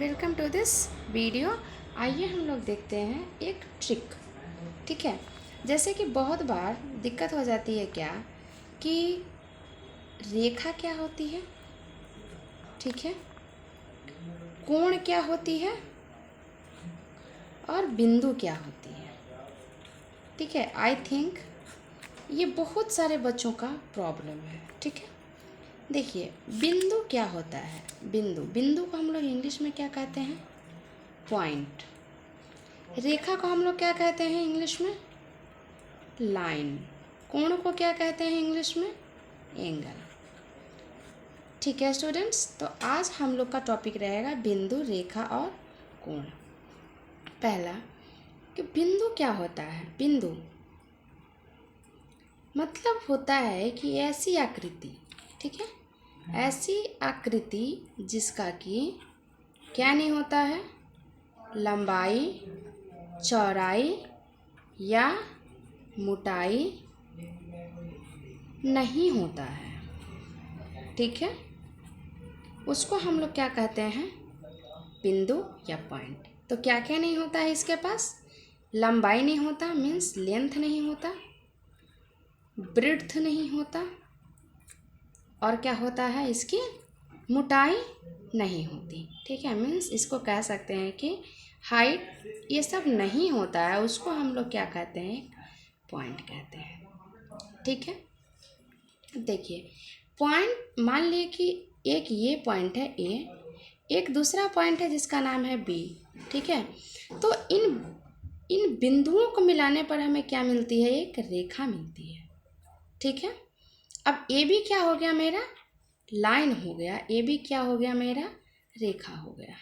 Welcome to this video. आइए हम लोग देखते हैं एक ट्रिक। ठीक है, जैसे कि बहुत बार दिक्कत हो जाती है क्या कि रेखा क्या होती है, ठीक है, कोण क्या होती है और बिंदु क्या होती है। ठीक है, आई थिंक ये बहुत सारे बच्चों का प्रॉब्लम है। ठीक है, देखिए बिंदु क्या होता है। बिंदु बिंदु को हम लोग इंग्लिश में क्या कहते हैं? पॉइंट। रेखा को हम लोग क्या कहते हैं इंग्लिश में? लाइन। कोण को क्या कहते हैं इंग्लिश में? एंगल। ठीक है स्टूडेंट्स, तो आज हम लोग का टॉपिक रहेगा बिंदु, रेखा और कोण। पहला कि बिंदु क्या होता है। बिंदु मतलब होता है कि ऐसी आकृति, ठीक है, ऐसी आकृति जिसका कि क्या नहीं होता है, लंबाई, चौड़ाई या मोटाई नहीं होता है। ठीक है, उसको हम लोग क्या कहते हैं? बिंदु या पॉइंट। तो क्या क्या नहीं होता है इसके पास? लंबाई नहीं होता, मीन्स लेंथ नहीं होता, ब्रेड्थ नहीं होता, और क्या होता है इसकी? मोटाई नहीं होती। ठीक है, मीन्स इसको कह सकते हैं कि हाइट, ये सब नहीं होता है, उसको हम लोग क्या कहते हैं? पॉइंट कहते हैं। ठीक है, देखिए पॉइंट, मान लिए कि एक ये पॉइंट है ए, एक दूसरा पॉइंट है जिसका नाम है बी। ठीक है, तो इन बिंदुओं को मिलाने पर हमें क्या मिलती है? एक रेखा मिलती है। ठीक है, अब ए बी क्या हो गया मेरा? लाइन हो गया। ए बी क्या हो गया मेरा? रेखा हो गया।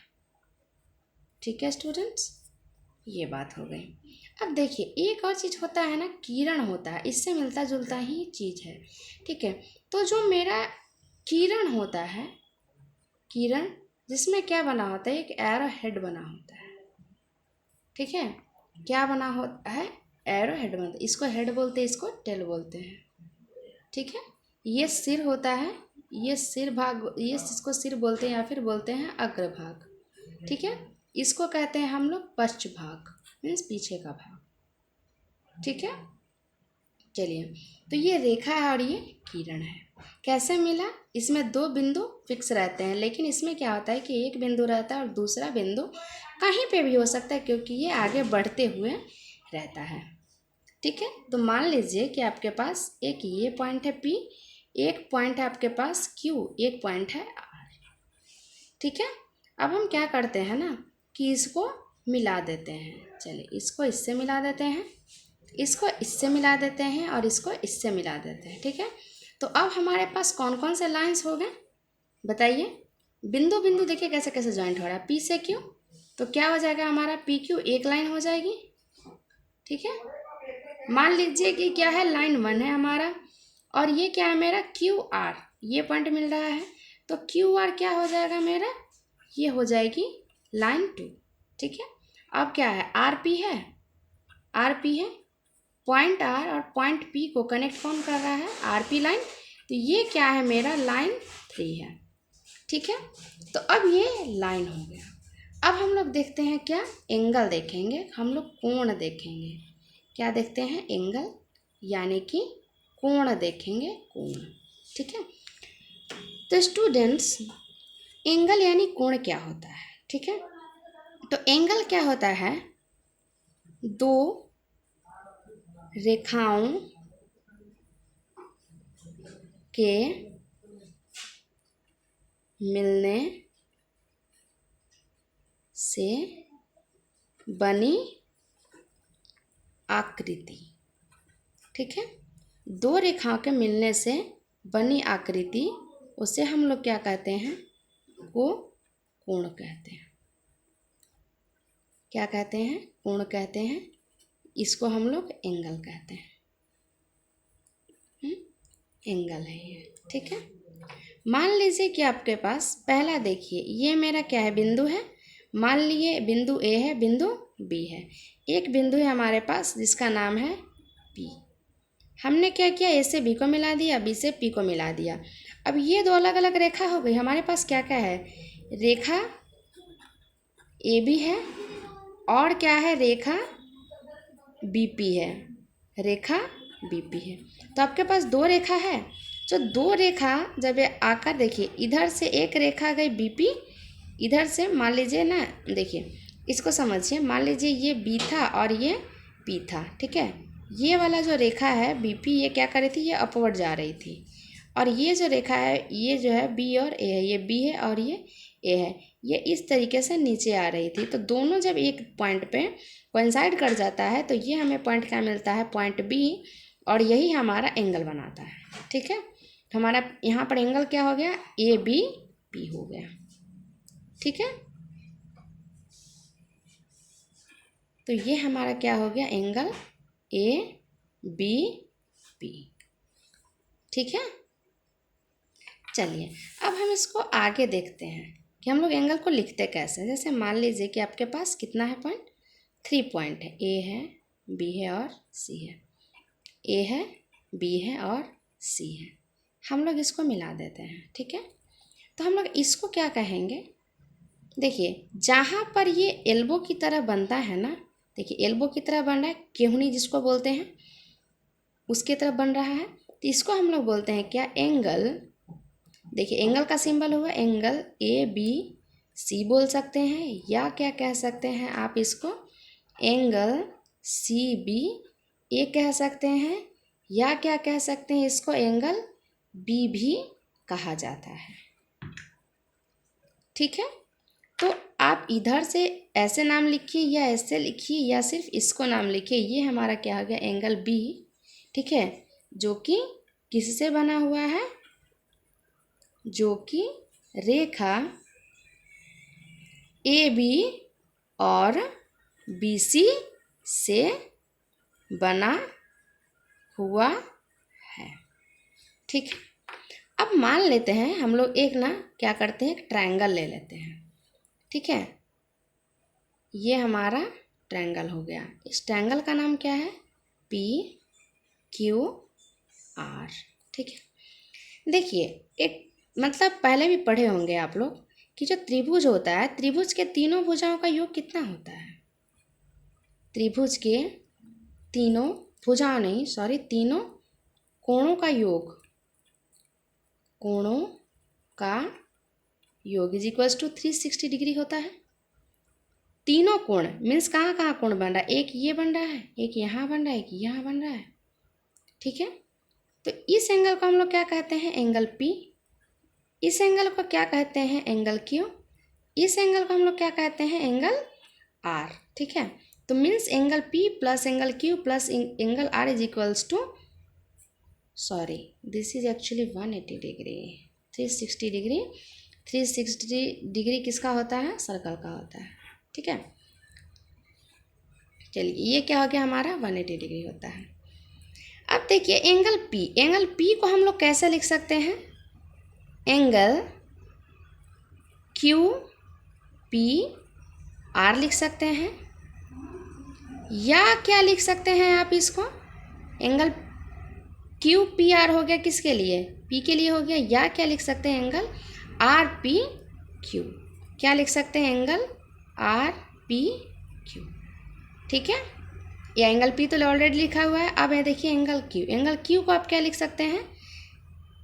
ठीक है स्टूडेंट्स, ये बात हो गई। अब देखिए एक और चीज़ होता है ना, किरण होता है, इससे मिलता जुलता ही चीज़ है। ठीक है, तो जो मेरा किरण होता है, किरण जिसमें क्या बना होता है? एक एरो हेड बना होता है। ठीक है, क्या बना होता है? एरो हेड बनता है। इसको हेड बोलते हैं, इसको टेल बोलते हैं। ठीक है, ये सिर होता है, ये सिर भाग, ये इसको सिर बोलते हैं या फिर बोलते हैं अग्रभाग। ठीक है, इसको कहते हैं हम लोग पश्च भाग, मीन्स पीछे का भाग। ठीक है, चलिए, तो ये रेखा है और ये किरण है। कैसे मिला? इसमें दो बिंदु फिक्स रहते हैं, लेकिन इसमें क्या होता है कि एक बिंदु रहता है और दूसरा बिंदु कहीं पे भी हो सकता है, क्योंकि ये आगे बढ़ते हुए रहता है। ठीक है, तो मान लीजिए कि आपके पास एक ये पॉइंट है P, एक पॉइंट है आपके पास Q, एक पॉइंट है R। ठीक है, अब हम क्या करते हैं ना कि इसको मिला देते हैं। चलिए इसको इससे मिला देते हैं, इसको इससे मिला देते हैं और इसको इससे मिला देते हैं। ठीक है, तो अब हमारे पास कौन कौन से लाइंस हो गए बताइए? बिंदु बिंदु देखिए कैसे कैसे ज्वाइंट हो रहा है। P से Q, तो क्या हो जाएगा हमारा? PQ एक लाइन हो जाएगी। ठीक है, मान लीजिए कि क्या है, लाइन 1 है हमारा, और ये क्या है मेरा? QR, ये पॉइंट मिल रहा है, तो QR क्या हो जाएगा मेरा? ये हो जाएगी लाइन 2। ठीक है, अब क्या है? RP है, RP है, पॉइंट R और पॉइंट P को कनेक्ट कौन कर रहा है? RP line. तो ये क्या है मेरा? लाइन 3 है। ठीक है, तो अब ये लाइन हो गया। अब हम लोग देखते हैं क्या? एंगल देखेंगे, हम लोग कोण देखेंगे। क्या देखते हैं? एंगल, यानी कि कोण देखेंगे, कोण। ठीक है, तो स्टूडेंट्स एंगल यानी कोण क्या होता है? ठीक है, तो एंगल क्या होता है? दो रेखाओं के मिलने से बनी आकृति। ठीक है, दो रेखाओं के मिलने से बनी आकृति, उसे हम लोग क्या कहते हैं? को कोण कहते हैं। क्या कहते हैं? कोण कहते हैं। इसको हम लोग एंगल कहते हैं। एंगल है ये। ठीक है, मान लीजिए कि आपके पास पहला देखिए, ये मेरा क्या है? बिंदु है। मान लिए बिंदु A है, बिंदु B है। एक बिंदु है हमारे पास जिसका नाम है P। हमने क्या किया? A से B को मिला दिया, B से P को मिला दिया। अब ये दो अलग अलग रेखा हो गई। हमारे पास क्या क्या है? रेखा ए बी है और क्या है, रेखा बी पी है, रेखा बी पी है। तो आपके पास दो रेखा है। जो दो रेखा जब ये आकर, देखिए इधर से एक रेखा गई बी पी, इधर से मान लीजिए ना, देखिए इसको समझिए, मान लीजिए ये बी था और ये पी था, ठीक है। ये वाला जो रेखा है बी पी, ये क्या कर रही थी, ये अपवर्ड जा रही थी। और ये जो रेखा है, ये जो है बी और ए है, ये बी है और ये ए है, ये इस तरीके से नीचे आ रही थी। तो दोनों जब एक पॉइंट पे कोइंसाइड कर जाता है तो ये हमें पॉइंट क्या मिलता है, पॉइंट बी, और यही हमारा एंगल बनाता है, ठीक है। तो हमारा यहाँ पर एंगल क्या हो गया, ए बी पी हो गया, ठीक है। तो ये हमारा क्या हो गया, एंगल ए बी पी, ठीक है। चलिए अब हम इसको आगे देखते हैं कि हम लोग एंगल को लिखते कैसे। जैसे मान लीजिए कि आपके पास कितना है पॉइंट, 3 पॉइंट है, ए है, बी है और सी है, ए है, बी है और सी है। हम लोग इसको मिला देते हैं, ठीक है। तो हम लोग इसको क्या कहेंगे, देखिए जहाँ पर ये एल्बो की तरह बनता है ना, देखिए एल्बो की तरह बन रहा है, केहुनी जिसको बोलते हैं उसकी तरफ बन रहा है, तो इसको हम लोग बोलते हैं क्या, एंगल। देखिए एंगल का सिंबल हुआ एंगल, ए बी सी बोल सकते हैं, या क्या कह सकते हैं आप इसको, एंगल सी बी ए कह सकते हैं, या क्या कह सकते हैं इसको, एंगल बी भी कहा जाता है, ठीक है। तो आप इधर से ऐसे नाम लिखिए या ऐसे लिखिए या सिर्फ इसको नाम लिखिए, ये हमारा क्या हो गया, एंगल बी, ठीक है, जो कि किससे बना हुआ है, जो कि रेखा ए बी और बी सी से बना हुआ है, ठीक है। अब मान लेते हैं हम लोग एक ना क्या करते हैं, एक ट्रायंगल ले लेते हैं, ठीक है। ये हमारा ट्रायंगल हो गया। इस ट्रायंगल का नाम क्या है, पी क्यू आर, ठीक है। देखिए एक मतलब पहले भी पढ़े होंगे आप लोग कि जो त्रिभुज होता है, त्रिभुज के तीनों भुजाओं का योग कितना होता है, त्रिभुज के तीनों भुजाओं नहीं, सॉरी, तीनों कोणों का योग, कोणों का योग इज इक्वल्स टू 360 डिग्री होता है। तीनों कोण मीन्स कहाँ कहाँ कोण बन रहा है, एक ये बन रहा है, एक यहाँ बन रहा है, एक यहाँ बन रहा है, ठीक है। तो इस एंगल को हम लोग क्या कहते हैं, एंगल पी। इस एंगल को क्या कहते हैं, एंगल क्यू। इस एंगल को हम लोग क्या कहते हैं, एंगल आर, ठीक है। तो means angle P plus angle Q plus angle R is equals to, sorry this is actually 180 degree, 360 degree. 360 degree किसका होता है, सर्कल का होता है, ठीक है। चलिए ये क्या हो गया हमारा, 180 डिग्री होता है। अब देखिए एंगल पी, एंगल पी को हम लोग कैसे लिख सकते हैं, एंगल क्यू पी आर लिख सकते हैं, या क्या लिख सकते हैं आप इसको, एंगल क्यू पी आर हो गया किसके लिए, पी के लिए हो गया, या क्या लिख सकते हैं, एंगल आर पी क्यू, क्या लिख सकते हैं, एंगल आर पी क्यू, ठीक है। ये एंगल पी तो ऑलरेडी लिखा हुआ है। अब है देखिए एंगल क्यू, एंगल क्यू को आप क्या लिख सकते हैं,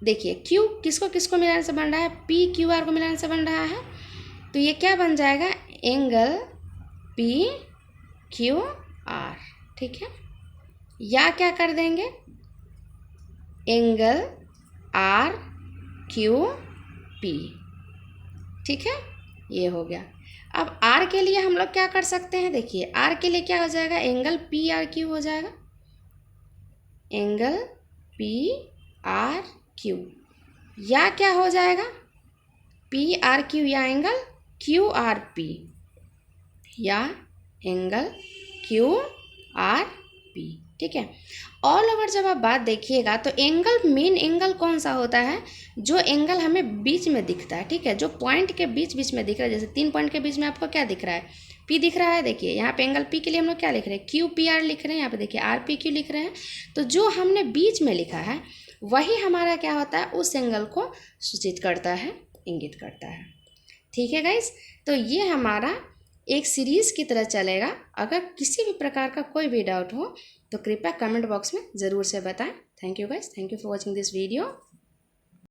देखिए क्यू किसको किसको मिलाने से बन रहा है, पी क्यू आर को मिलाने से बन रहा है, तो ये क्या बन जाएगा, एंगल पी क्यू आर, ठीक है। या क्या कर देंगे, एंगल आर क्यू पी, ठीक है, ये हो गया। अब आर के लिए हम लोग क्या कर सकते हैं, देखिए आर के लिए क्या हो जाएगा, एंगल पी आर क्यू हो जाएगा, एंगल पी आर क्यू, या क्या हो जाएगा, पी आर क्यू या एंगल क्यू आर पी, या एंगल क्यू आर पी, ठीक है। ऑल ओवर जब आप बात देखिएगा तो एंगल, मेन एंगल कौन सा होता है, जो एंगल हमें बीच में दिखता है, ठीक है, जो पॉइंट के बीच बीच में दिख रहा है। जैसे 3 पॉइंट के बीच में आपको क्या दिख रहा है, पी दिख रहा है। देखिए यहाँ पे एंगल पी के लिए हम लोग क्या लिख रहे हैं, क्यू पी आर लिख रहे हैं, यहाँ पे देखिए आर पी क्यू लिख रहे हैं। तो जो हमने बीच में लिखा है वही हमारा क्या होता है, उस एंगल को सूचित करता है, इंगित करता है, ठीक है गाइस। तो ये हमारा एक सीरीज़ की तरह चलेगा। अगर किसी भी प्रकार का कोई भी डाउट हो तो कृपया कमेंट बॉक्स में ज़रूर से बताएं। Thank you guys, thank you for watching this video.